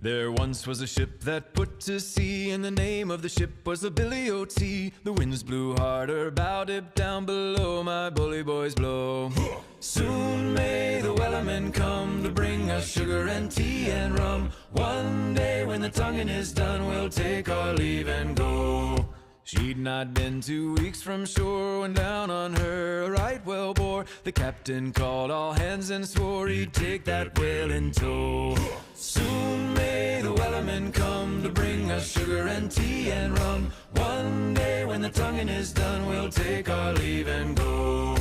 There once was a ship that put to sea, and the name of the ship was the Billy O.T. The winds blew harder, bow dip down below, my bully boys blow. Soon may the wellerman come to bring us sugar and tea and rum. One day when the tonguing is done, we'll take our leave and go. She'd not been 2 weeks from shore when down on her a right whale bore. The captain called all hands and swore he'd take that whale in tow. Soon may the wellerman come to bring us sugar and tea and rum. One day when the tonguing is done, we'll take our leave and go.